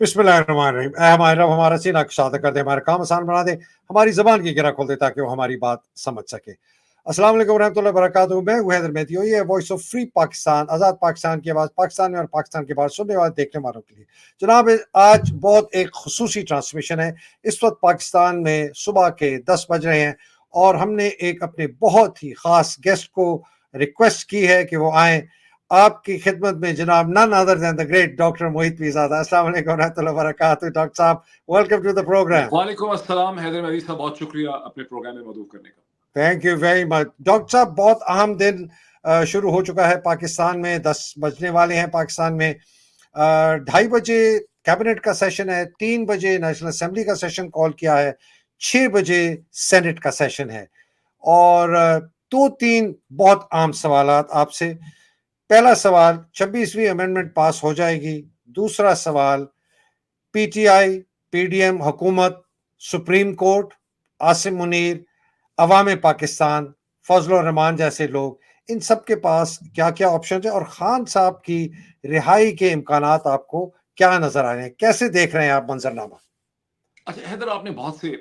بسم اللہ الرحمن الرحیم۔ اے ہمارے رب ہمارا سینہ کشادہ کر دے، ہمارا کام آسان بنا دے، ہماری زبان کی گرہ کھول دے تاکہ وہ ہماری بات سمجھ سکے۔ السلام علیکم ورحمۃ اللہ وبرکاتہ۔ میں ہوں حیدر مہدی، یہ وائس آف فری پاکستان، آزاد پاکستان کی آواز، پاکستان میں اور پاکستان کے باہر سننے والے دیکھنے والوں کے لیے۔ جناب آج بہت ایک خصوصی ٹرانسمیشن ہے۔ اس وقت پاکستان میں صبح کے 10 بج رہے ہیں اور ہم نے ایک اپنے بہت ہی خاص گیسٹ کو ریکویسٹ کی ہے کہ وہ آئیں آپ کی خدمت میں، جناب none other than the great doctor محیط پیرزادہ۔ السلام علیکم ورحمۃ اللہ وبرکاتہ۔ ڈاکٹر صاحب ویلکم ٹو دا پروگرام۔ وعلیکم السلام حیدر مہدی صاحب، بہت شکریہ اپنے پروگرام میں مدعو کرنے کا۔ Thank you very much. Doctor صاحب بہت اہم دن شروع ہو چکا ہے پاکستان میں، 10 بجنے والے ہیں پاکستان میں۔ 2:30 بجے کیبنٹ کا سیشن ہے، 3 بجے نیشنل اسمبلی کا سیشن کال کیا ہے، 6 بجے سینٹ کا سیشن ہے، اور 2-3 بہت عام سوالات آپ سے۔ پہلا سوال، 26ویں امینڈمنٹ پاس ہو جائے گی؟ دوسرا سوال، P T I, P D M حکومت، سپریم کورٹ، عاصم منیر، عوام پاکستان، فضل الرحمان جیسے لوگ، ان سب کے پاس کیا کیا آپشنز ہیں، اور خان صاحب کی رہائی کے امکانات آپ کو کیا نظر آ رہے ہیں؟ کیسے دیکھ رہے ہیں آپ منظرنامہ؟ اچھا حیدر، آپ نے بہت سے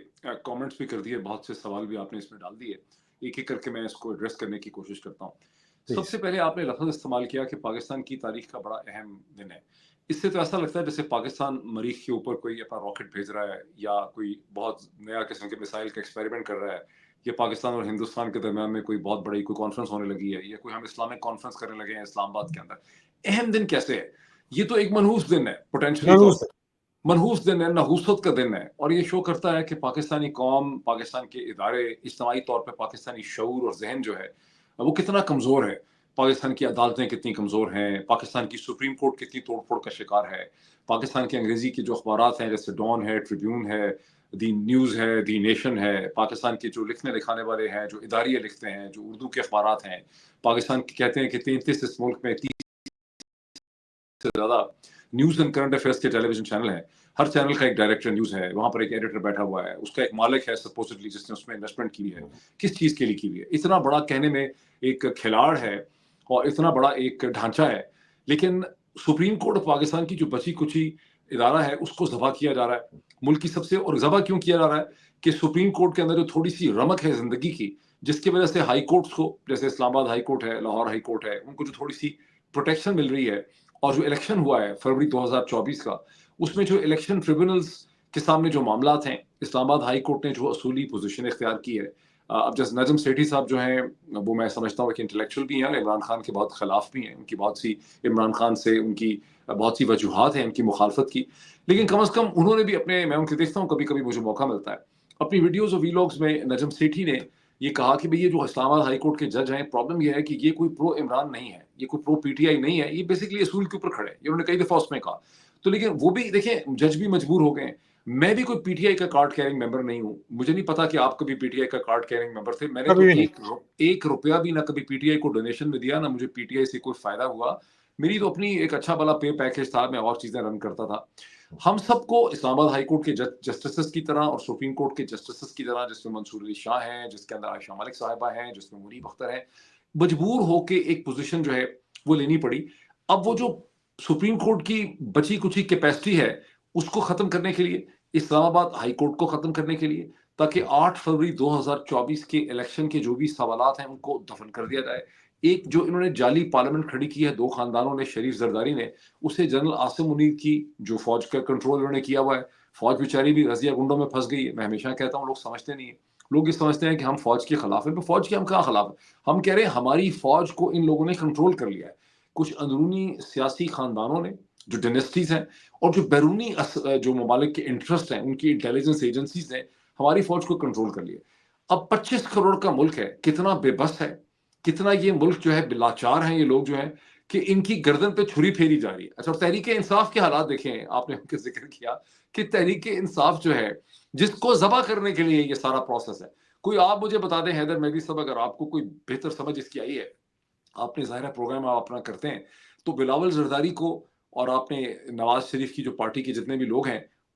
کامنٹس بھی کر دیے، بہت سے سوال بھی آپ نے اس میں ڈال دیے، ایک ایک کر کے میں اس کو ایڈریس کرنے کی کوشش کرتا ہوں۔ سب سے پہلے آپ نے لفظ استعمال کیا کہ پاکستان کی تاریخ کا بڑا اہم دن ہے۔ اس سے تو ایسا لگتا ہے جیسے پاکستان مریخ کے اوپر کوئی اپنا راکٹ بھیج رہا ہے، یا کوئی بہت نیا قسم کے میسائل کا ایکسپیریمنٹ کر رہا ہے، یا پاکستان اور ہندوستان کے درمیان میں کوئی بہت بڑی کوئی کانفرنس ہونے لگی ہے، یا کوئی ہم اسلامک کانفرنس کرنے لگے ہیں اسلام آباد کے اندر۔ اہم دن کیسے ہے؟ یہ تو ایک منحوس دن ہے، پوٹینشلی طور پر منحوس دن ہے، نحوست کا دن ہے، اور یہ شو کرتا ہے کہ پاکستانی قوم، پاکستان کے ادارے، اجتماعی طور پہ پاکستانی شعور اور ذہن جو ہے وہ کتنا کمزور ہے، پاکستان کی عدالتیں کتنی کمزور ہیں، پاکستان کی سپریم کورٹ کتنی توڑ پھوڑ کا شکار ہے، پاکستان کے انگریزی کے جو اخبارات ہیں جیسے ڈان ہے، ٹریبیون ہے، دی نیوز ہے، دی نیشن ہے، پاکستان کے جو لکھنے لکھانے والے ہیں، جو اداریہ لکھتے ہیں، جو اردو کے اخبارات ہیں، پاکستان کے کہتے ہیں کہ 33 اس ملک میں 30 سے زیادہ نیوز اینڈ کرنٹ افیئرس کے ٹیلی ویژن چینل ہیں۔ ہر چینل کا ایک ڈائریکٹر نیوز ہے، وہاں پر ایک ایڈیٹر بیٹھا ہوا ہے، اس کا ایک مالک ہے سپوزٹلی جس نے اس میں انویسٹمنٹ کی ہے، کس چیز کے لیے کی ہے۔ اتنا بڑا کہنے میں ایک کھلاڑ ہے اور اتنا بڑا ایک ڈھانچہ ہے، لیکن سپریم کورٹ آف پاکستان کی جو بچی کچی ادارہ ہے اس کو ذبح کیا جا رہا ہے ملک کی سب سے۔ اور ذبح کیوں کیا جا رہا ہے کہ سپریم کورٹ کے اندر جو تھوڑی سی رمق ہے زندگی کی، جس کی وجہ سے ہائی کورٹس کو، جیسے اسلام آباد ہائی کورٹ ہے، لاہور ہائی کورٹ ہے، ان کو جو تھوڑی سی پروٹیکشن مل رہی ہے، اور جو الیکشن ہوا ہے فروری 2024 کا، اس میں جو الیکشن ٹریبونلز کے سامنے جو معاملات ہیں، اسلام آباد ہائی کورٹ نے جو اصولی پوزیشن اختیار کی ہے۔ اب جیسے نجم سیٹھی صاحب جو ہیں، وہ میں سمجھتا ہوں کہ انٹلیکچوئل بھی ہیں، عمران خان کے بہت خلاف بھی ہیں، ان کی بہت سی عمران خان سے ان کی بہت سی وجوہات ہیں ان کی مخالفت کی، لیکن کم از کم انہوں نے بھی اپنے، میں ان کے دیکھتا ہوں کبھی کبھی مجھے موقع ملتا ہے، اپنی ویڈیوز اور ویلاگز میں نجم سیٹھی نے یہ کہا کہ بھئی یہ جو اسلام آباد ہائی کورٹ کے جج ہیں، پرابلم یہ ہے کہ یہ کوئی پرو عمران نہیں ہے، یہ کوئی پرو پی ٹی آئی نہیں ہے، یہ بیسکلی اصول کے اوپر کھڑے ہیں، یہ انہوں نے کئی دفعہ اس میں کہا۔ تو لیکن وہ بھی دیکھیں، جج بھی مجبور ہو گئے ہیں۔ میں بھی کوئی پی ٹی آئی کا کارڈ کیرنگ ممبر نہیں ہوں، مجھے نہیں پتا کہ آپ کبھی پی ٹی آئی کا کارڈ کیرنگ ممبر تھے۔ میں نے تو ایک روپیہ بھی نہ کبھی پی ٹی آئی کو ڈونیشن میں دیا، نہ مجھے پی ٹی آئی سے کوئی فائدہ ہوا۔ میری تو اپنی ایک اچھا بلا پے پیکج تھا، میں اور چیزیں رن کرتا تھا۔ ہم سب کو اسلام آباد ہائی کورٹ کے جسٹسز کی طرح اور سپریم کورٹ کے جسٹسز کی طرح، جس میں منصور علی شاہ ہیں، جس کے اندر عائشہ ملک صاحبہ ہیں، جس میں منیب اختر ہیں، مجبور ہو کے ایک پوزیشن جو ہے وہ لینی پڑی۔ اب وہ جو سپریم کورٹ کی بچی کچی کیپیسٹی ہے، اس کو ختم کرنے کے لیے، اسلام آباد ہائی کورٹ کو ختم کرنے کے لیے، تاکہ 8 فروری 2024 کے الیکشن کے جو بھی سوالات ہیں ان کو دفن کر دیا جائے۔ ایک جو انہوں نے جعلی پارلیمنٹ کھڑی کی ہے دو خاندانوں نے، شریف زرداری نے، اسے جنرل عاصم منیر کی جو فوج کا کنٹرول انہوں نے کیا ہوا ہے، فوج بیچاری بھی رضیہ گنڈوں میں پھنس گئی ہے۔ میں ہمیشہ کہتا ہوں، لوگ سمجھتے نہیں ہیں، لوگ یہ سمجھتے ہیں کہ ہم فوج کے خلاف ہیں، فوج کے ہم کہاں خلاف ہیں؟ ہم کہہ رہے ہیں ہماری فوج کو ان لوگوں نے کنٹرول کر لیا ہے، کچھ اندرونی سیاسی خاندانوں نے، جو ڈینسٹیز ہیں، اور جو بیرونی جو ممالک کے انٹرسٹ ہیں، ان کی انٹیلیجنس ایجنسیز نے ہماری فوج کو کنٹرول کر لیا۔ اب 25 کروڑ کا ملک ہے، کتنا بے بس ہے، کتنا یہ ملک جو ہے لاچار ہیں یہ لوگ جو ہیں، کہ ان کی گردن پہ چھری پھیری جا رہی ہے۔ اچھا، تحریک انصاف کے حالات دیکھیں، آپ نے ان کے ذکر کیا کہ تحریک انصاف جو ہے، جس کو ذبح کرنے کے لیے یہ سارا پروسیس ہے۔ کوئی آپ مجھے بتا دیں حیدر مہدی صاحب، اگر آپ کو کوئی بہتر سمجھ اس کی آئی ہے، آپ نے ظاہرہ پروگرام آپ اپنا کرتے ہیں، تو بلاول زرداری کو اور آپ نے نواز شریف کی جو پارٹی کے جتنے بھی لوگ ہیں،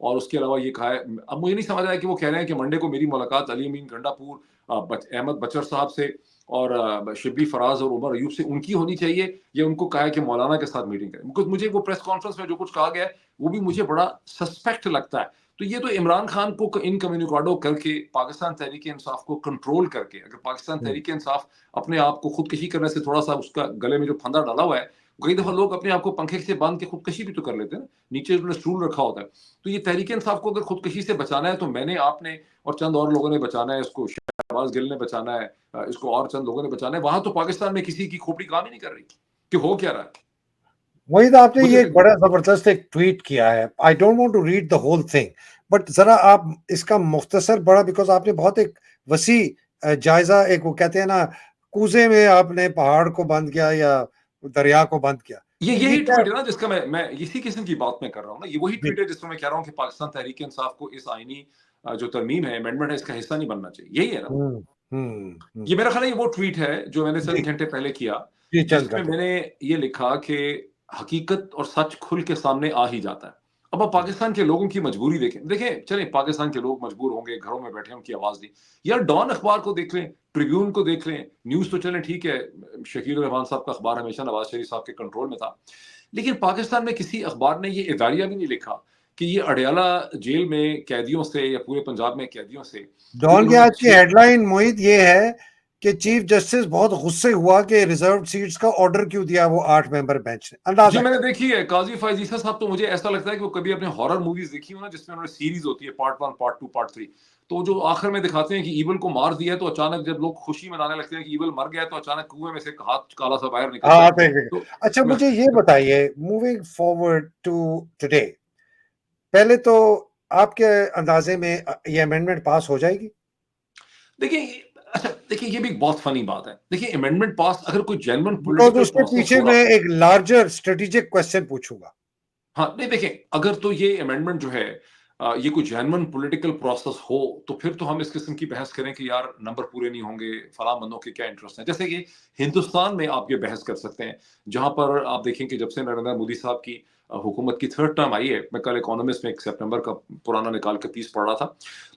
اور اس کے علاوہ یہ کہا ہے. اب مجھے نہیں سمجھ آیا کہ وہ کہہ رہے ہیں کہ منڈے کو میری ملاقات علی امین گنڈاپور, احمد بچر صاحب سے اور شبلی فراز اور عمر ایوب سے ان کی ہونی چاہیے, یا ان کو کہا ہے کہ مولانا کے ساتھ میٹنگ کریں. بیکاز مجھے وہ پریس کانفرنس میں جو کچھ کہا گیا ہے وہ بھی مجھے بڑا سسپیکٹ لگتا ہے. تو یہ تو عمران خان کو ان کمیونیکاڈو کر کے پاکستان تحریک انصاف کو کنٹرول کر کے, اگر پاکستان تحریک انصاف اپنے آپ کو خودکشی کرنے سے تھوڑا سا اس کا گلے میں جو پھندا ڈالا ہوا ہے, کئی دفعہ لوگ اپنے آپ کو پنکھے سے باندھ کے خودکشی بھی تو کر لیتے ہیں, نیچے انہوں نے اسٹول رکھا ہوتا ہے. تو یہ تحریک انصاف کو اگر خودکشی سے بچانا ہے تو میں نے, آپ نے اور چند اور لوگوں نے بچانا ہے اس کو, شہباز گل نے بچانا ہے اس کو, اور چند لوگوں نے بچانا ہے. وہاں تو پاکستان میں کسی کی کھوپڑی کام ہی نہیں کر رہی کہ ہو کیا رہا ہے. وہی تو آپ نے یہ ایک بڑا زبردست ایک ٹویٹ کیا ہے. I don't want to read the whole thing, but ذرا آپ اس کا مختصر بڑا, بیکاز آپ نے بہت ایک وسیع جائزہ, ایک وہ کہتے ہیں نا کوزے میں آپ نے پہاڑ کو بند کیا یا دریا کو بند کیا. یہی ٹویٹ ہے نا جس کا میں اسی قسم کی بات میں کر رہا ہوں نا. یہ وہی ٹویٹ ہے جس میں کہہ رہا ہوں کہ پاکستان تحریک انصاف کو اس آئینی جو ترمیم ہے, امینڈمنٹ ہے, اس کا حصہ نہیں بننا چاہیے. یہی ہے نا. یہ میرا خیال ہے یہ وہ ٹویٹ ہے جو میں نے چند گھنٹے پہلے کیا, جس میں میں نے یہ لکھا کہ حقیقت اور سچ کھل کے سامنے آ ہی جاتا ہے. اب آپ پاکستان کے لوگوں کی مجبوری دیکھیں چلیں, پاکستان کے لوگ مجبور ہوں گے, گھروں میں بیٹھے ان کی آواز دی. یار ڈان اخبار کو دیکھ لیں, ٹریبیون کو دیکھ لیں, نیوز تو چلیں ٹھیک ہے, شکیل الرحمان صاحب کا اخبار ہمیشہ نواز شریف صاحب کے کنٹرول میں تھا, لیکن پاکستان میں کسی اخبار نے یہ اداریہ بھی نہیں لکھا کہ یہ اڈیالہ جیل میں قیدیوں سے یا پورے پنجاب میں قیدیوں سے. ڈان کی آج کی ہیڈ لائن موہت یہ ہے کہ چیف جسٹس بہت غصے ہوا کہ ریزرو سیٹس کا آرڈر کیوں دیا وہ 8 ممبر بینچ نے. جی میں نے دیکھی ہے قاضی فائز عیسیٰ صاحب, تو مجھے ایسا لگتا ہے کہ وہ کبھی اپنے ہارر موویز دیکھی ہو نا, جس میں انہوں نے سیریز ہوتی ہے پارٹ 1 پارٹ 2 پارٹ 3, تو جو آخر میں دکھاتے ہیں کہ ایول کو مار دیا ہے, تو اچانک جب لوگ خوشی منانے لگتے ہیں کہ ایول مر گیا ہے, تو اچانک کنویں میں سے ہاتھ کالا سا باہر نکلتا ہے. اچھا مجھے یہ بتائیے, موونگ فارورڈ ٹو ٹوڈے, پہلے تو آپ کے اندازے میں یہ امینڈمنٹ پاس ہو جائے گی؟ دیکھیں یہ بھی ایک بہت فنی بات ہے. دیکھیں امینڈمنٹ پاس اگر کوئی جینوئن پولیٹیکل پولیٹیکل اس کے پیچھے میں ایک لارجر اسٹریٹجک کوسچن پوچھوں گا. ہاں نہیں دیکھیں, اگر تو یہ امینڈمنٹ جو ہے یہ کوئی جینوئن پولیٹیکل پروسیس ہو, تو پھر تو ہم اس قسم کی بحث کریں کہ یار نمبر پورے نہیں ہوں گے, فلاں بندوں کے کیا انٹرسٹ ہیں. جیسے کہ ہندوستان میں آپ یہ بحث کر سکتے ہیں, جہاں پر آپ دیکھیں کہ جب سے نریندر مودی صاحب کی حکومت کی 3rd ٹرم آئی ہے, میں کل اکانومسٹ میں 1 سپٹمبر کا پرانا نکال کے پیس پڑھ رہا تھا,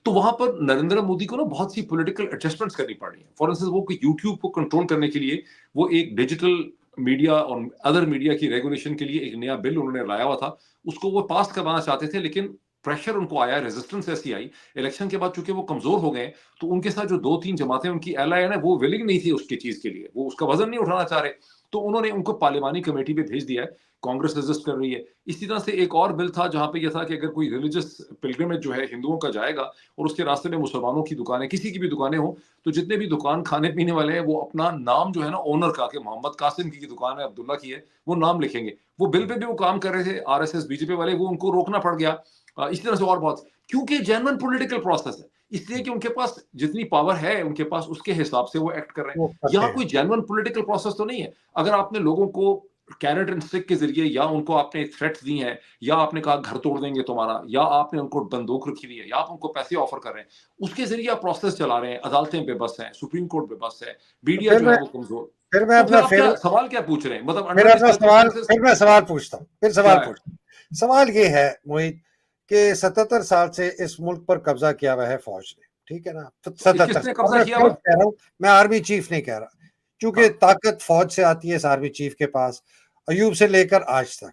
تو وہاں پر نریندر مودی کو نا بہت سی پولیٹیکل ایڈجسٹمنٹس کرنی پڑ رہی ہیں. فار انسٹنس وہ یوٹیوب کو کنٹرول کرنے کے لیے وہ ایک ڈیجیٹل میڈیا اور ادر میڈیا کی ریگولیشن کے لیے ایک نیا بل انہوں نے لایا ہوا تھا, اس کو وہ پاس کروانا چاہتے تھے, لیکن پریشر ان کو آیا, ریزسٹنس ایسی آئی الیکشن کے بعد, چونکہ وہ کمزور ہو گئے, تو ان کے ساتھ جو 2-3 جماعتیں ان کی ایلائی ہیں وہ ولنگ نہیں تھی اس کی چیز کے لیے, وہ اس کا وزن نہیں اٹھانا چاہ رہے, تو انہوں نے ان کو پارلیمانی کمیٹی پہ بھیج دیا ہے. کانگریس ریزسٹ کر رہی ہے. اسی طرح سے ایک اور بل تھا جہاں پہ یہ تھا کہ اگر کوئی ریلیجس پلگرمیج جو ہے ہندوؤں کا جائے گا اور اس کے راستے میں مسلمانوں کی دکانیں, کسی کی بھی دکانیں ہوں, تو جتنے بھی دکان کھانے پینے والے ہیں وہ اپنا نام جو ہے نا اونر کا, کہ محمد قاسم کی دکان ہے, عبداللہ کی ہے, وہ نام لکھیں گے. وہ بل پہ بھی وہ کام کر رہے تھے RSS BJP والے, وہ ان کو روکنا پڑ گیا. اسی طرح سے اور بہت, کیونکہ جینوئن پولیٹیکل پروسیس ہے, اس لیے کہ ان کے پاس جتنی پاور ہے ان کے پاس اس کے حساب سے وہ ایکٹ کر رہے ہیں. یہاں کوئی جینوئن پولیٹیکل پروسیس تو نہیں ہے. اگر آپ نے لوگوں کو کیرٹ اینڈ اسٹک کے ذریعے, یا ان کو آپ نے تھریٹس دی ہیں, یا آپ نے کہا گھر توڑ دیں گے تمہارا, یا آپ نے ان کو بندوق رکھی ہوئی ہے, یا آپ ان کو پیسے آفر کر رہے ہیں, اس کے ذریعے آپ پروسیس چلا رہے ہیں, عدالتیں بے بس ہیں, سپریم کورٹ بے بس ہے, میڈیا جو ہے وہ کمزور. پھر میں تو آپ کیا سوال کیا پوچھ رہے ہیں, مطلب سوال پوچھتا ہوں. سوال یہ ہے موہت کہ 77 سال سے اس ملک پر قبضہ کیا ہوا ہے فوج نے, ٹھیک ہے نا, 77 نے قبضہ کیا ہوا؟ کہہ رہا ہوں میں, آرمی چیف نہیں کہہ رہا, کیونکہ طاقت فوج سے آتی ہے اس آرمی چیف کے پاس, ایوب سے لے کر آج تک.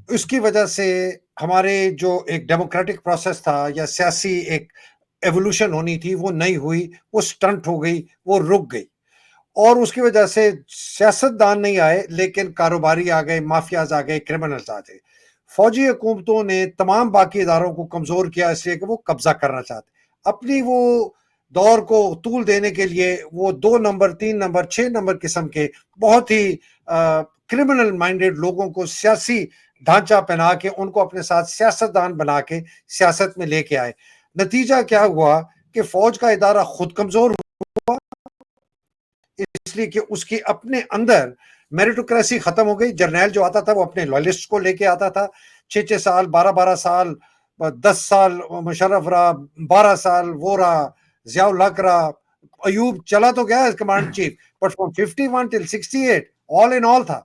اس کی وجہ سے ہمارے جو ایک ڈیموکریٹک پروسیس تھا یا سیاسی ایک ایوولوشن ہونی تھی وہ نہیں ہوئی, وہ سٹنٹ ہو گئی, وہ رک گئی. اور اس کی وجہ سے سیاست دان نہیں آئے, لیکن کاروباری آ گئے, مافیاز آ گئے, کرمنلز آ گئے. فوجی حکومتوں نے تمام باقی اداروں کو کمزور کیا, اس لیے کہ وہ قبضہ کرنا چاہتے, اپنی وہ دور کو طول دینے کے لیے وہ 2 نمبر 3 نمبر 6 نمبر قسم کے بہت ہی کرمنل مائنڈیڈ لوگوں کو سیاسی ڈھانچہ پہنا کے ان کو اپنے ساتھ سیاست دان بنا کے سیاست میں لے کے آئے. نتیجہ کیا ہوا کہ فوج کا ادارہ خود کمزور ہوا, اس لیے کہ اس کی اپنے اندر میریٹوکریسی ختم ہو گئی. جرنیل جو آتا تھا وہ اپنے لوائلسٹ کو لے کے آتا تھا, 6 سال 12 سال 10 سال مشرف رہا, 12 سال وہ رہا, ضیاء الحق رہا, ایوب چلا تو گیا command chief, but from 51 till 68 آل ان آل تھا.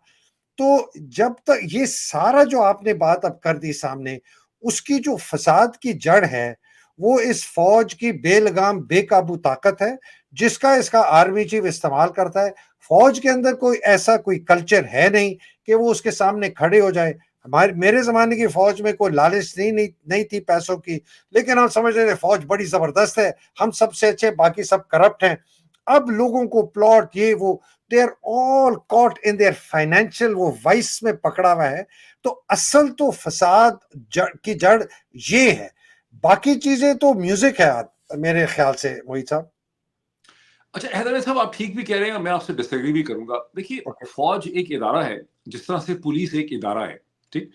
تو جب تک یہ سارا جو آپ نے بات اب کر دی سامنے, اس کی جو فساد کی جڑ ہے وہ اس فوج کی بے لگام بے قابو طاقت ہے جس کا اس کا آرمی چیف استعمال کرتا ہے. فوج کے اندر کوئی ایسا کوئی کلچر ہے نہیں کہ وہ اس کے سامنے کھڑے ہو جائے. میرے زمانے کی فوج میں کوئی لالچ نہیں تھی پیسوں کی، لیکن ہم سمجھ رہے تھے فوج بڑی زبردست ہے، ہم سب سے اچھے، باقی سب کرپٹ ہیں. اب لوگوں کو پلاٹ یہ وہ they are all caught in their financial وہ وائس میں پکڑا ہوا ہے. تو اصل تو فساد کی جڑ یہ ہے، باقی چیزیں تو میوزک ہے میرے خیال سے. موہت صاحب اچھا حیدر صاحب آپ ٹھیک بھی کہہ رہے ہیں اور میں آپ سے ڈس ایگری بھی کروں گا. دیکھیے فوج ایک ادارہ ہے جس طرح سے پولیس ایک ادارہ ہے، ٹھیک،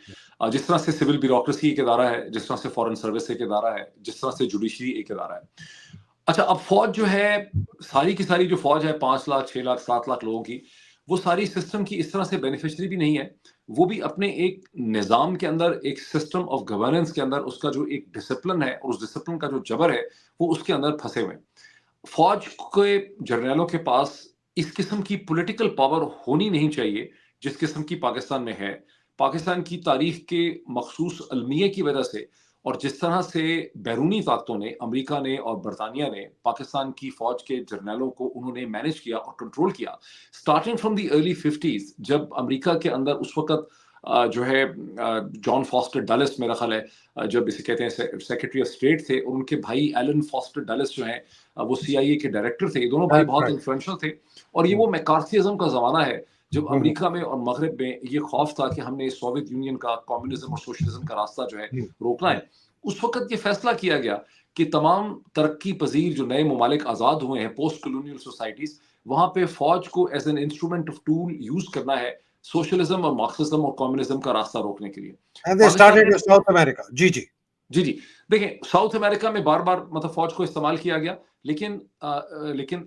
جس طرح سے سول بیوروکریسی ایک ادارہ ہے، جس طرح سے فورن سروس ایک ادارہ ہے، جس طرح سے جوڈیشری ایک ادارہ ہے. اچھا اب فوج جو ہے، ساری کی ساری جو فوج ہے 5 لاکھ 6 لاکھ 7 لاکھ لوگوں کی، وہ ساری سسٹم کی اس طرح سے بینیفیشری بھی نہیں ہے. وہ بھی اپنے ایک نظام کے اندر، ایک سسٹم آف گورننس کے اندر، اس کا جو ایک ڈسپلن ہے اور اس ڈسپلن کا جو جبر ہے وہ اس کے اندر پھنسے ہوئے ہیں. فوج کے جرنیلوں کے پاس اس قسم کی پولیٹیکل پاور ہونی نہیں چاہیے جس قسم کی پاکستان میں ہے. پاکستان کی تاریخ کے مخصوص المیے کی وجہ سے اور جس طرح سے بیرونی طاقتوں نے، امریکہ نے اور برطانیہ نے پاکستان کی فوج کے جرنیلوں کو انہوں نے مینج کیا اور کنٹرول کیا، starting from the early 50s، جب امریکہ کے اندر اس وقت جو ہے جان فاسٹر ڈلس میرا خیال ہے جب اسے کہتے ہیں سیکرٹری آف اسٹیٹ تھے، اور ان کے بھائی ایلن فاسٹر ڈلس جو ہیں وہ سی آئی اے کے ڈائریکٹر تھے. یہ دونوں بھائی بہت انفلوئنشل تھے، اور یہ وہ میکارتھیزم کا زمانہ ہے جب امریکہ میں اور مغرب میں یہ خوف تھا کہ ہم نے سوویت یونین کا کمیونزم اور سوشلزم کا راستہ جو ہے روکنا ہے. اس وقت یہ فیصلہ کیا گیا کہ تمام ترقی پذیر جو نئے ممالک آزاد ہوئے ہیں، پوسٹ کلونیل سوسائٹیز، وہاں پہ فوج کو as an instrument of tool use کرنا ہے سوشلزم اور مارکسزم اور کمیونزم کا راستہ روکنے کے لیے. and they started in South America. جی جی دیکھیں ساؤتھ امریکہ میں بار بار مطلب فوج کو استعمال کیا گیا، لیکن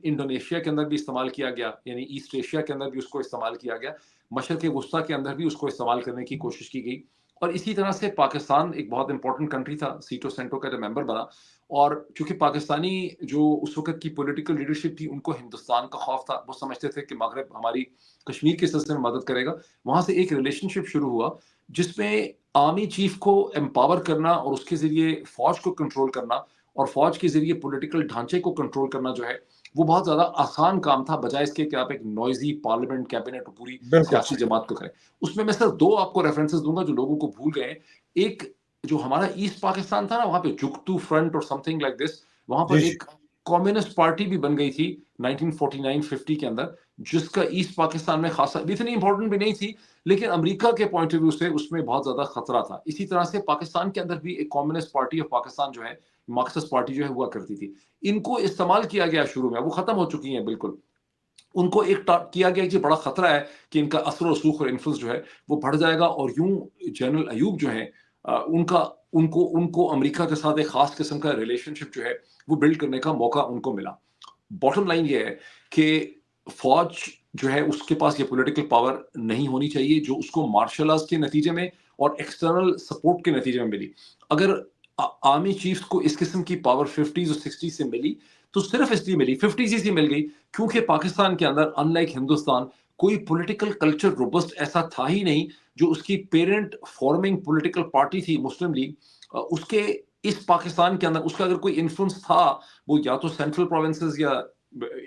انڈونیشیا کے اندر بھی استعمال کیا گیا، یعنی ایسٹ ایشیا کے اندر بھی اس کو استعمال کیا گیا، مشرق وسطیٰ کے اندر بھی اس کو استعمال کرنے کی کوشش کی گئی. اور اسی طرح سے پاکستان ایک بہت امپورٹنٹ کنٹری تھا، سیٹو سینٹو کا جو ممبر بنا، اور چونکہ پاکستانی جو اس وقت کی پولیٹیکل لیڈرشپ تھی ان کو ہندوستان کا خوف تھا، وہ سمجھتے تھے کہ مغرب ہماری کشمیر کے سلسلے میں مدد کرے گا. وہاں سے ایک ریلیشن شپ شروع ہوا جس میں آرمی چیف کو امپاور کرنا اور اس کے ذریعے فوج کو کنٹرول کرنا اور فوج کے ذریعے پولیٹیکل ڈھانچے کو کنٹرول کرنا جو ہے وہ بہت زیادہ آسان کام تھا، بجائے اس کے کہ آپ ایک نوائزی پارلیمنٹ، کیبنٹ اور پوری سیاسی جماعت کو کریں. اس میں صرف 2 آپ کو ریفرنسز دوں گا جو لوگوں کو بھول گئے ہیں. ایک جو ہمارا ایسٹ پاکستان تھا نا، وہاں پہ جگتو فرنٹ اور سم تھنگ لائک دس، وہاں پر ایک کمیونسٹ پارٹی بھی بن گئی تھی 1949-50 کے اندر، جس کا ایسٹ پاکستان میں خاصا اتنی امپورٹنٹ بھی نہیں تھی، لیکن امریکہ کے پوائنٹ آف ویو سے اس میں بہت زیادہ خطرہ تھا. اسی طرح سے پاکستان کے اندر بھی ایک کمیونسٹ پارٹی آف پاکستان جو ہے، مارکسسٹ پارٹی جو ہے ہوا کرتی تھی. ان کو استعمال کیا گیا شروع میں، وہ ختم ہو چکی ہیں بالکل. ان کو ایک کیا گیا کہ بڑا خطرہ ہے کہ ان کا اثر و رسوخ اور انفلوئنس جو ہے وہ بڑھ جائے گا، اور یوں جنرل ایوب جو ہیں ان کو امریکہ کے ساتھ ایک خاص قسم کا ریلیشن شپ جو ہے وہ بلڈ کرنے کا موقع ان کو ملا. باٹم لائن یہ ہے کہ فوج جو ہے اس کے پاس یہ پولیٹیکل پاور نہیں ہونی چاہیے جو اس کو مارشل آرٹس کے نتیجے میں اور ایکسٹرنل سپورٹ کے نتیجے میں ملی. اگر آرمی چیف کو اس قسم کی پاور 50s اور 60s سے ملی تو صرف اس لیے ملی، 50s سے مل گئی کیونکہ پاکستان کے اندر ان لائک ہندوستان کوئی پولیٹیکل کلچر روبسٹ ایسا تھا ہی نہیں. جو اس کی پیرنٹ فارمنگ پولیٹیکل پارٹی تھی مسلم لیگ، اس کے اس پاکستان کے اندر اس کا اگر کوئی انفلوئنس تھا وہ یا تو سینٹرل پروونسز یا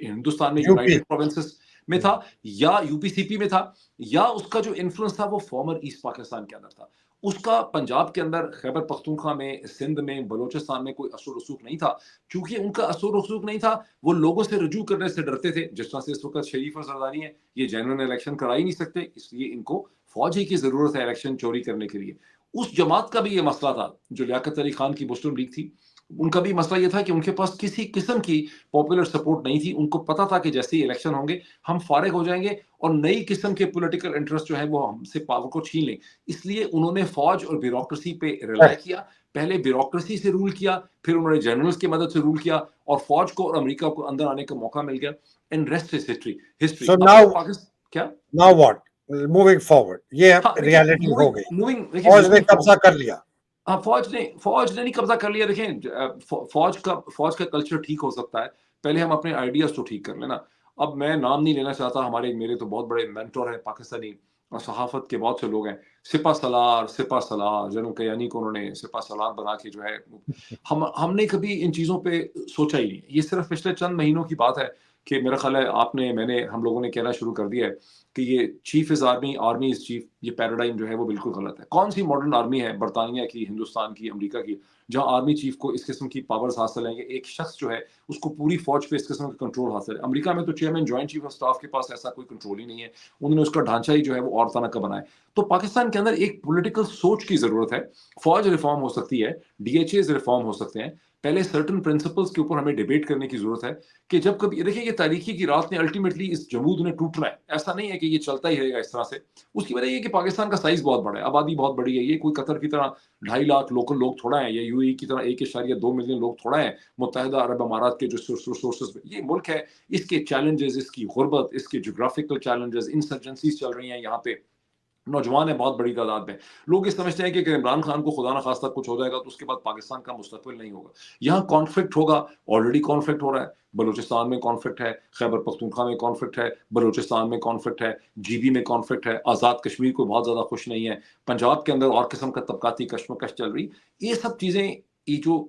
ہندوستان میں یونائٹڈ پروونسز میں تھا، یا یو پی سی پی میں تھا، یا اس کا جو انفلوئنس تھا وہ فارمر ایسٹ پاکستان کے اندر تھا. اس کا پنجاب کے اندر، خیبر پختونخوا میں، سندھ میں، بلوچستان میں کوئی اثر و رسوخ نہیں تھا. چونکہ ان کا اثر و رسوخ نہیں تھا وہ لوگوں سے رجوع کرنے سے ڈرتے تھے. جس طرح سے اس وقت شریف اور زرداری ہیں، یہ جنرل الیکشن کرا ہی نہیں سکتے، اس لیے ان کو فوج ہی کی ضرورت ہے الیکشن چوری کرنے کے لیے. اس جماعت کا بھی یہ مسئلہ تھا جو لیاقت علی خان کی مسلم لیگ تھی، ان کا بھی مسئلہ یہ تھا کہ ان کے پاس کسی قسم کی پاپولر سپورٹ نہیں تھی. ان کو پتا تھا کہ جیسے ہی الیکشن ہوں گے ہم فارغ ہو جائیں گے اور نئی قسم کے پولیٹیکل انٹرسٹ جو ہے وہ ہم سے پاور کو چھین لیں. اس لیے انہوں نے فوج اور بیوروکریسی پہ ریلائی کیا. پہلے بیوروکریسی سے رول کیا، پھر انہوں نے جنرلز کی مدد سے رول کیا، اور فوج کو اور امریکہ کو اندر آنے کا موقع مل گیا. And rest is history. So now what? Moving forward. یہ ریالٹی ہو گئی، فوج نے قبضہ کر لیا. فوج نے نہیں قبضہ کر لیا. دیکھیں فوج کا کلچر ٹھیک ہو سکتا ہے، پہلے ہم اپنے آئیڈیاز تو ٹھیک کر لینا. اب میں نام نہیں لینا چاہتا، میرے تو بہت بڑے مینٹور ہیں پاکستانی اور صحافت کے بہت سے لوگ ہیں، سپہ سالار جنرل کیانی کو انہوں نے سپہ سالار بنا کے جو ہے، ہم نے کبھی ان چیزوں پہ سوچا ہی نہیں. یہ صرف پچھلے چند مہینوں کی بات ہے کہ میرا خیال ہے آپ نے، میں نے، ہم لوگوں نے کہنا شروع کر دیا ہے کہ یہ چیف از آرمی، آرمی از چیف، یہ پیراڈائم جو ہے وہ بالکل غلط ہے. کون سی ماڈرن آرمی ہے برطانیہ کی، ہندوستان کی، امریکہ کی، جہاں آرمی چیف کو اس قسم کی پاورز حاصل ہیں کہ ایک شخص جو ہے اس کو پوری فوج پہ اس قسم کا کنٹرول حاصل ہے؟ امریکہ میں تو chairman joint chief of staff کے پاس ایسا کوئی کنٹرول ہی نہیں ہے، انہوں نے اس کا ڈھانچہ ہی جو ہے وہ اور طرح کا بنایا. تو پاکستان کے اندر ایک پولیٹیکل سوچ کی ضرورت ہے. فوج ریفارم ہو سکتی ہے، ڈی ایچ ایز ریفارم ہو سکتے ہیں. پہلے سرٹن پرنسپلز کے اوپر ہمیں ڈیبیٹ کرنے کی ضرورت ہے کہ جب کبھی دیکھیں یہ تاریخی کی رات نے الٹیمیٹلی اس جمود نے ٹوٹنا ہے. ایسا نہیں ہے کہ یہ چلتا ہی رہے گا اس طرح سے. اس کی وجہ یہ کہ پاکستان کا سائز بہت بڑا ہے، آبادی بہت بڑی ہے. یہ کوئی قطر کی طرح 2.5 لاکھ لوکل لوگ تھوڑا ہیں، یا یو اے کی طرح 1.2 ملین لوگ تھوڑا ہیں. متحدہ عرب امارات کے جو ریسورسز، یہ ملک ہے، اس کے چیلنجز، اس کی غربت، اس کے جغرافیکل چیلنجز، انسرجنسیز چل رہی ہیں یہاں پہ، نوجوان ہیں بہت بڑی تعداد میں. لوگ یہ سمجھتے ہیں کہ اگر عمران خان کو خدا نخواستہ کچھ ہو جائے گا تو اس کے بعد پاکستان کا مستقبل نہیں ہوگا. یہاں کانفلکٹ ہوگا، آلریڈی کانفلکٹ ہو رہا ہے. بلوچستان میں کانفلکٹ ہے، خیبر پختونخوا میں کانفلکٹ ہے، بلوچستان میں کانفلکٹ ہے، جی بی میں کانفلکٹ ہے. آزاد کشمیر کو بہت زیادہ خوش نہیں ہے. پنجاب کے اندر اور قسم کا طبقاتی کشمکش چل رہی. یہ سب چیزیں، یہ جو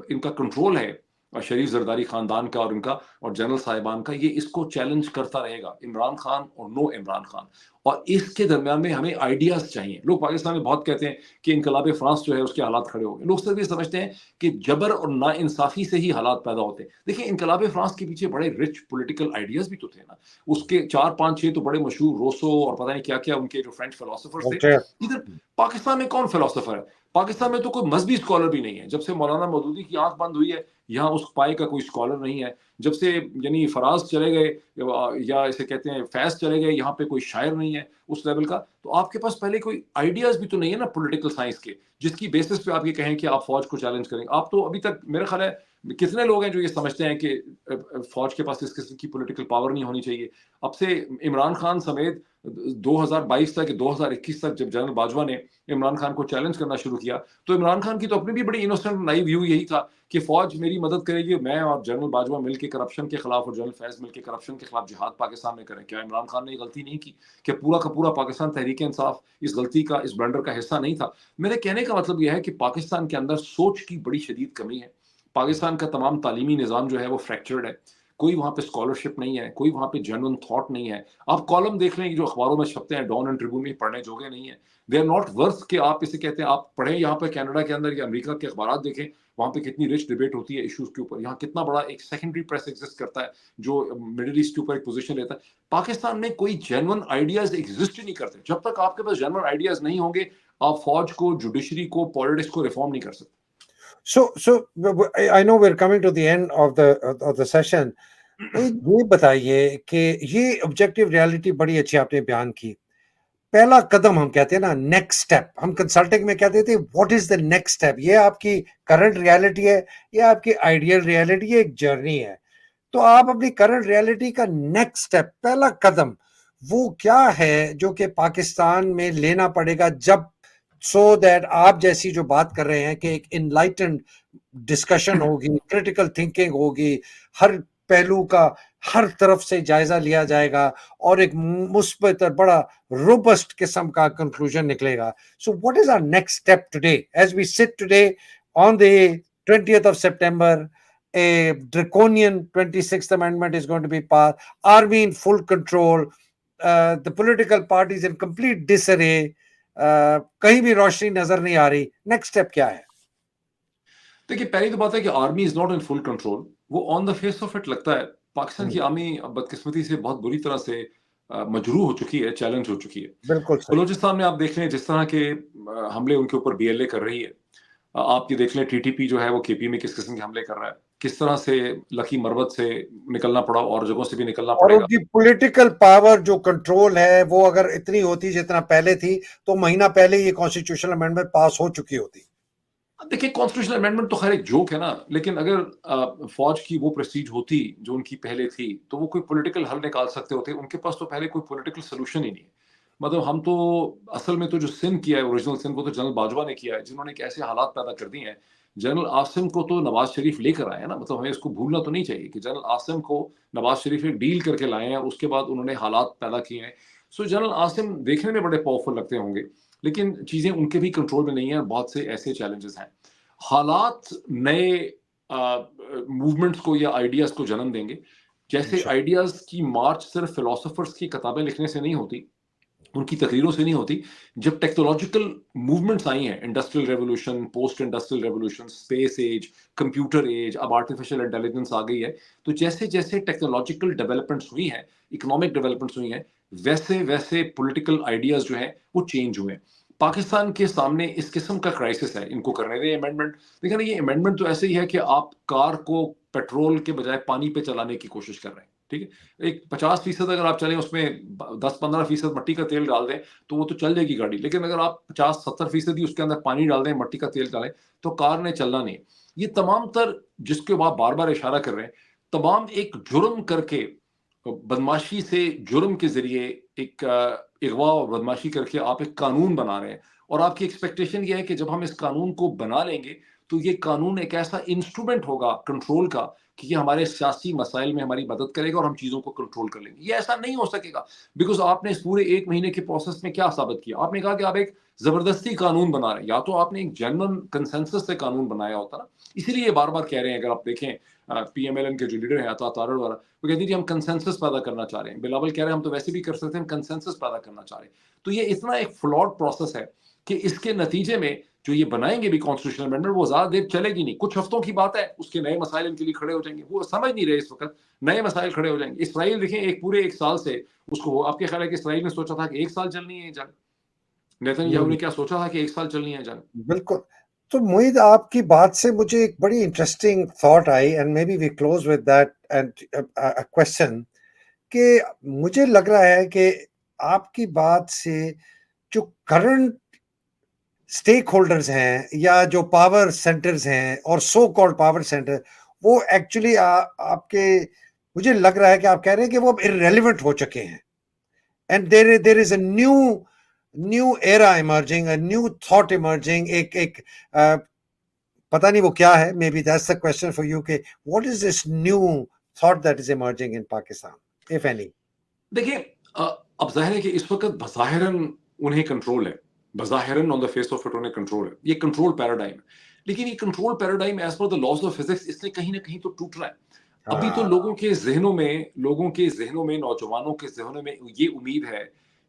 ان کا کنٹرول ہے شریف زرداری خاندان کا اور ان کا اور جنرل صاحبان کا، یہ اس کو چیلنج کرتا رہے گا، عمران خان اور نو عمران خان. اور اس کے درمیان میں ہمیں آئیڈیاز چاہیے. لوگ پاکستان میں بہت کہتے ہیں کہ انقلاب فرانس جو ہے اس کے حالات کھڑے ہو گئے. لوگ صرف یہ سمجھتے ہیں کہ جبر اور نا انصافی سے ہی حالات پیدا ہوتے ہیں. دیکھیں انقلاب فرانس کے پیچھے بڑے رچ پولیٹیکل آئیڈیاز بھی تو تھے نا. اس کے 4 5 6 تو بڑے مشہور روسو اور پتہ نہیں کیا کیا ان کے جو فرینچ فلاسفرز تھے. ادھر پاکستان میں کون فلاسفر ہے؟ پاکستان میں تو کوئی مذہبی اسکالر بھی نہیں ہے. جب سے مولانا مودودی کی آنکھ بند ہوئی ہے یہاں اس پائے کا کوئی اسکالر نہیں ہے. جب سے یعنی فراز چلے گئے یا اسے کہتے ہیں فیض چلے گئے، یہاں پہ کوئی شاعر نہیں ہے اس لیول کا. تو آپ کے پاس پہلے کوئی آئیڈیاز بھی تو نہیں ہے نا پولیٹیکل سائنس کے، جس کی بیسس پہ آپ یہ کہیں کہ آپ فوج کو چیلنج کریں. آپ تو ابھی تک میرا خیال ہے کتنے لوگ ہیں جو یہ سمجھتے ہیں کہ فوج کے پاس اس قسم کی پولیٹیکل پاور نہیں ہونی چاہیے. اب سے عمران خان سمیت 2022 تک 2021 تک جب جنرل باجوہ نے عمران خان کو چیلنج کرنا شروع کیا تو عمران خان کی تو اپنی بھی بڑی انوسنٹ نائیو ویو یہی تھا کہ فوج میری مدد کرے گی، میں اور جنرل باجوہ مل کے کرپشن کے خلاف اور جنرل فیض مل کے کرپشن کے خلاف جہاد پاکستان میں کریں. کیا عمران خان نے یہ غلطی نہیں کی؟ کہ پورا کا پورا پاکستان تحریک انصاف اس غلطی کا، اس بلنڈر کا حصہ نہیں تھا؟ میرے کہنے کا مطلب یہ ہے کہ پاکستان کے اندر سوچ کی بڑی شدید کمی ہے. پاکستان کا تمام تعلیمی نظام جو ہے وہ فریکچرڈ ہے. کوئی وہاں پہ اسکالرشپ نہیں ہے، کوئی وہاں پہ جنرل تھاٹ نہیں ہے. آپ کالم دیکھ لیں جو اخباروں میں چھپتے ہیں، ڈان اینڈ ٹریبون میں پڑھنے جوگے نہیں ہیں. دے آر ناٹ ورتھ کہ آپ اسے کہتے ہیں آپ پڑھیں. یہاں پہ کینیڈا کے اندر یا امریکہ کے اخبارات دیکھیں، وہاں پہ کتنی رچ ڈیبیٹ ہوتی ہے ایشوز کے اوپر. یہاں کتنا بڑا ایک سیکنڈری پریس ایگزسٹ کرتا ہے جو مڈل ایسٹ کے اوپر ایک پوزیشن لیتا ہے. پاکستان میں کوئی جینون آئیڈیاز ایگزسٹ ہی نہیں کرتے. جب تک آپ کے پاس جینون آئیڈیاز نہیں ہوں گے آپ فوج کو، جوڈیشری کو، پالیٹکس کو ریفارم نہیں کر سکتے. So I know we're coming to the end of the session. یہ بتائیے کہ یہ آبجیکٹو ریالٹی بڑی اچھی آپ نے بیان کی. پہلا قدم ہم کہتے ہیں نا نیکسٹ اسٹیپ، ہم کنسلٹنگ میں کہتے تھے what is the next step. یہ آپ کی کرنٹ ریالٹی ہے، یہ آپ کی آئیڈیل ریالٹی، یہ ایک جرنی ہے. تو آپ اپنی کرنٹ ریالٹی کا نیکسٹ اسٹیپ، پہلا قدم وہ کیا ہے جو کہ پاکستان میں لینا پڑے گا جب سو دیٹ آپ جیسی جو بات کر رہے ہیں کہ ایک انلائٹنڈ ڈسکشن ہوگی، کریٹیکل تھنکنگ ہوگی، ہر پہلو کا ہر طرف سے جائزہ لیا جائے گا اور ایک مثبت اور بڑا روبسٹ قسم کا کنکلوژن نکلے گا. So what is our next step today as we sit today on the 20th of September? A draconian 26th Amendment is going to be passed. Army in full control. The political parties in complete disarray. کہیں بھی روشنی نظر نہیں آ رہی. Next step کیا ہے؟ دیکھیے پہلی تو بات ہے کہ army is not in full control. وہ on the face of it لگتا ہے. پاکستان کی آرمی بدقسمتی سے بہت بری طرح سے مجروح ہو چکی ہے، چیلنج ہو چکی ہے. بالکل صحیح. بلوچستان میں آپ دیکھ لیں جس طرح کے حملے ان کے اوپر بی ایل اے کر رہی ہے. آپ یہ دیکھ لیں ٹی ٹی پی جو ہے وہ کے پی میں کس قسم کے حملے کر رہا ہے. کس طرح سے لکی مروت سے نکلنا پڑا اور جگہوں سے بھی نکلنا اور پڑے ان گا. کی پولیٹیکل پاور جو کنٹرول ہے وہ اگر اتنی ہوتی جتنا پہلے تھی تو مہینہ پہلے یہ کانسٹیٹیوشنل امینڈمنٹ پاس ہو چکی ہوتی. دیکھیں کانسٹیٹیوشنل امینڈمنٹ تو خیر ایک جوک ہے نا، لیکن اگر فوج کی وہ پریسٹیج ہوتی جو ان کی پہلے تھی تو وہ کوئی پولیٹیکل حل نکال سکتے ہوتے. ان کے پاس تو پہلے کوئی پولیٹیکل سولوشن ہی نہیں ہے. مطلب ہم تو اصل میں تو جو سن کیا ہے اوریجنل سن کو تو جنرل باجوہ نے کیا ہے، جنہوں نے ایک ایسے حالات پیدا کر دی ہیں. جنرل عاصم کو تو نواز شریف لے کر آئے ہیں نا. مطلب ہمیں اس کو بھولنا تو نہیں چاہیے کہ جنرل عاصم کو نواز شریف نے ڈیل کر کے لائے ہیں اور اس کے بعد انہوں نے حالات پیدا کیے ہیں سو جنرل عاصم دیکھنے میں بڑے پاورفل لگتے ہوں گے لیکن چیزیں ان کے بھی کنٹرول میں نہیں ہیں. بہت سے ایسے چیلنجز ہیں. حالات نئے موومنٹس کو یا آئیڈیاز کو جنم دیں گے. جیسے آئیڈیاز کی مارچ صرف فلاسفرز کی کتابیں لکھنے سے نہیں ہوتی, ان کی تقریروں سے نہیں ہوتی. جب ٹیکنالوجیکل موومنٹس آئی ہیں, industrial revolution, post industrial revolution, space age, computer age, اب آرٹیفیشیل انٹیلیجنس آ گئی ہے, تو جیسے جیسے ٹیکنالوجیکل ڈیولپمنٹس ہوئی ہیں, اکنامک ڈیولپمنٹس ہوئی ہیں, ویسے ویسے پولیٹیکل آئیڈیاز جو ہیں وہ چینج ہوئے ہیں. پاکستان کے سامنے اس قسم کا کرائسس ہے. ان کو کرنے دیں امینڈمنٹ. دیکھیں نا, یہ امینڈمنٹ تو ایسے ہی ہے کہ آپ کار کو پیٹرول کے بجائے پانی پہ چلانے کی کوشش کر رہے ہیں. ٹھیک ہے, ایک 50% اگر آپ چلیں, اس میں 10-15% مٹی کا تیل ڈال دیں تو وہ تو چل جائے گی گاڑی. لیکن اگر آپ 50-70% اس کے اندر پانی ڈال دیں, مٹی کا تیل ڈالیں, تو کار نے چلنا نہیں. یہ تمام تر جس کے آپ بار بار اشارہ کر رہے ہیں, تمام ایک جرم کر کے, بدماشی سے جرم کے ذریعے ایک اغوا اور بدماشی کر کے آپ ایک قانون بنا رہے ہیں. اور آپ کی ایکسپیکٹیشن یہ ہے کہ جب ہم اس قانون کو بنا لیں گے تو یہ قانون ایک ایسا انسٹرومنٹ ہوگا کنٹرول کا کہ یہ ہمارے سیاسی مسائل میں ہماری مدد کرے گا اور ہم چیزوں کو کنٹرول کر لیں گے. یہ ایسا نہیں ہو سکے گا, بیکاز آپ نے اس پورے 1 مہینے کے پروسیس میں کیا ثابت کیا؟ آپ نے کہا کہ آپ ایک زبردستی قانون بنا رہے ہیں. یا تو آپ نے ایک جنرل کنسنسس سے قانون بنایا ہوتا نا. اسی لیے یہ بار بار کہہ رہے ہیں, اگر آپ دیکھیں پی ایم ایل این کے جو لیڈر ہیں عطا تارڑ والا, وہ کہتے ہیں کہ ہم کنسنسس پیدا کرنا چاہ رہے ہیں. بلاول کہہ رہے ہیں ہم تو ویسے بھی کر سکتے ہیں, ہم کنسنسس پیدا کرنا چاہ رہے ہیں. تو یہ اتنا ایک فلاڈ پروسیس ہے کہ اس کے نتیجے میں جو یہ بنائیں گے بھی کانسٹیٹیوشنل امینڈمنٹ, وہ زیادہ دیر چلے گی نہیں. کچھ ہفتوں کی بات ہے, اس کے نئے مسائل ان کے لیے کھڑے ہو جائیں گے. وہ سمجھ نہیں رہے اس وقت, نئے مسائل کھڑے ہو جائیں گے. اسرائیل دیکھیں, ایک پورے 1 سال سے اس کو, آپ کے خیال ہے کہ اسرائیل نے سوچا تھا کہ 1 سال چلنی ہے یہ جنگ؟ نیتن یاہو نے کیا سوچا تھا کہ 1 سال چلنی ہے جنگ؟ بالکل. تو معید, آپ کی بات سے مجھے ایک بڑی انٹرسٹنگ تھاٹ آئی, and may be we close with that, and question کہ مجھے لگ رہا ہے کہ آپ کی بات سے جو کرنٹ اسٹیک ہولڈرز ہیں یا جو پاور سینٹرز ہیں اور سو کالڈ پاور سینٹر, وہ ایکچولی آپ کے, مجھے لگ رہا ہے کہ آپ کہہ رہے ہیں کہ وہ irrelevant ہو چکے ہیں. And there is a new era emerging, a new thought emerging. ایک پتہ نہیں وہ کیا ہے, maybe that's the question for you, کہ what is this new thought that is emerging in Pakistan, if any? دیکھیں, اب ظاہر ہے کہ اس وقت بظاہراً انہیں کنٹرول ہے, بظاہراً on the face of it انہیں کنٹرول ہے. یہ کنٹرول پیراڈائم ہے, لیکن یہ control paradigm as per the laws of physics اس نے کہیں نہ کہیں تو ٹوٹ رہا ہے. ابھی تو لوگوں کے ذہنوں میں, نوجوانوں کے ذہنوں میں یہ امید ہے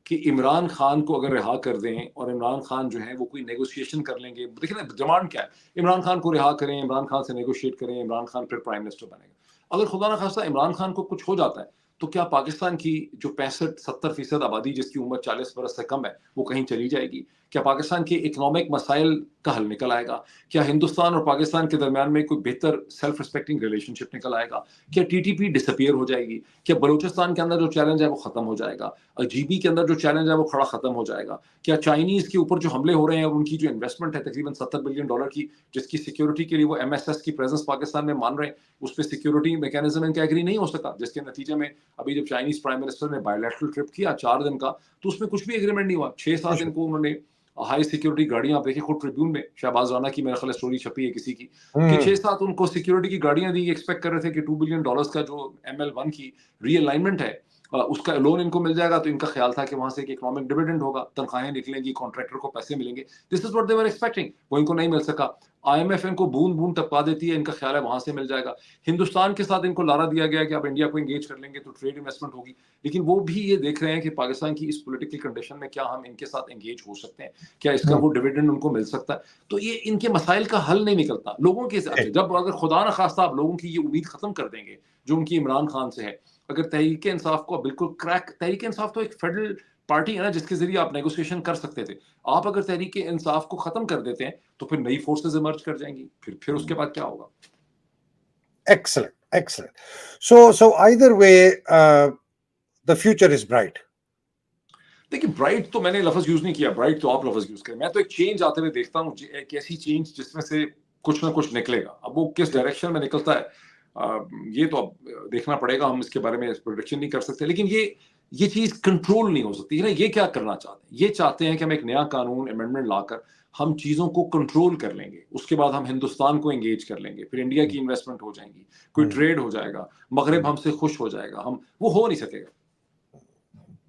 کہ عمران خان کو اگر رہا کر دیں اور عمران خان جو ہے وہ کوئی نیگوشیشن کر لیں گے. دیکھیں نا, ڈیمانڈ کیا ہے, عمران خان کو رہا کریں, عمران خان سے نیگوشیٹ کریں, عمران خان پھر پرائم منسٹر بنے گا. اگر خدا نخواستہ عمران خان کو کچھ ہو جاتا ہے تو کیا پاکستان کی جو 65-70% آبادی جس کی عمر 40 برس سے کم ہے وہ کہیں چلی جائے گی؟ کیا پاکستان کے اکنامک مسائل کا حل نکل آئے گا؟ کیا ہندوستان اور پاکستان کے درمیان میں کوئی بہتر سیلف ریسپیکٹنگ ریلیشن شپ نکل آئے گا؟ کیا ٹی ٹی پی ڈس اپیئر ہو جائے گی؟ کیا بلوچستان کے اندر جو چیلنج ہے وہ ختم ہو جائے گا؟ جی بی کے اندر جو چیلنج ہے وہ کھڑا ختم ہو جائے گا؟ کیا چائنیز کے اوپر جو حملے ہو رہے ہیں اور ان کی جو انویسٹمنٹ ہے تقریباً $70 بلین کی, جس کی سیکیورٹی کے لیے وہ ایم ایس ایس کی پریزنس پاکستان میں مان رہے ہیں, اس پہ سیکیورٹی میکینزم ان کا ایگری نہیں ہو سکا, جس کے نتیجے میں ابھی جب چائنیز پرائم منسٹر نے بائیلیٹرل ٹرپ کیا 4 دن کا, تو اس میں کچھ بھی ایگریمنٹ نہیں ہوا. 6-7 دن کو انہوں نے ہائی سیکیورٹی گاڑیاں, آپ دیکھیں خود ٹریبیون میں شہباز رانا کی میرے خیال اسٹوری چھپی ہے کسی کی, کہ 6-7 ان کو سیکیورٹی کی گاڑیاں دی. ایکسپیکٹ کر رہے تھے کہ $2 بلین کا جو ML1 کی ری الائنمنٹ ہے اس کا لون ان کو مل جائے گا. تو ان کا خیال تھا کہ وہاں سے ایک اکنامک ڈیویڈنڈ ہوگا, تنخواہیں نکلیں گی, کانٹریکٹر کو پیسے ملیں گے. This is what they were expecting. وہ ان کو نہیں مل سکا. IMF ان کو بوند بوند ٹپکا دیتی ہے, ان کا خیال ہے وہاں سے مل جائے گا. ہندوستان کے ساتھ ان کو لارا دیا گیا کہ آپ انڈیا کو انگیج کر لیں گے تو ٹریڈ انویسٹمنٹ ہوگی. لیکن وہ بھی یہ دیکھ رہے ہیں کہ پاکستان کی اس پولیٹیکل کنڈیشن میں کیا ہم ان کے ساتھ انگیج ہو سکتے ہیں, کیا اس کا وہ ڈیویڈنڈ ان کو مل سکتا ہے. تو یہ ان کے مسائل کا حل نہیں نکلتا لوگوں کے حساب سے. جب اگر خدا نخواستہ آپ لوگوں کی یہ امید ختم کر دیں گے جو ان کی عمران خان سے ہے, اگر تحریک انصاف کو بالکل کریک, تحریک انصاف تو ایک فیڈرل پارٹی ہے نا جس کے ذریعے آپ نیگوسیشن کر سکتے تھے, آپ اگر تحریک انصاف کو ختم کر دیتے ہیں تو پھر نئی فورسز ایمرج کر جائیں گی. پھر اس کے بعد کیا ہوگا؟ Excellent. So either way, the future is bright. دیکھیے, برائٹ تو میں نے لفظ یوز نہیں کیا, برائٹ تو آپ لفظ یوز کریں. میں تو ایک چینج آتے ہوئے دیکھتا ہوں, ایک ایسی چینج جس میں سے کچھ نہ کچھ نکلے گا. اب وہ کس ڈائریکشن میں نکلتا ہے یہ تو اب دیکھنا پڑے گا, ہم اس کے بارے میں پروڈکشن نہیں کر سکتے. لیکن یہ چیز کنٹرول نہیں ہو سکتی ہے نا. یہ کیا کرنا چاہتے ہیں؟ یہ چاہتے ہیں کہ ہم ایک نیا قانون امینڈمنٹ لا کر ہم چیزوں کو کنٹرول کر لیں گے, اس کے بعد ہم ہندوستان کو انگیج کر لیں گے, پھر انڈیا کی انویسٹمنٹ ہو جائیں گی, کوئی ٹریڈ ہو جائے گا, مغرب ہم سے خوش ہو جائے گا. وہ ہو نہیں سکے گا.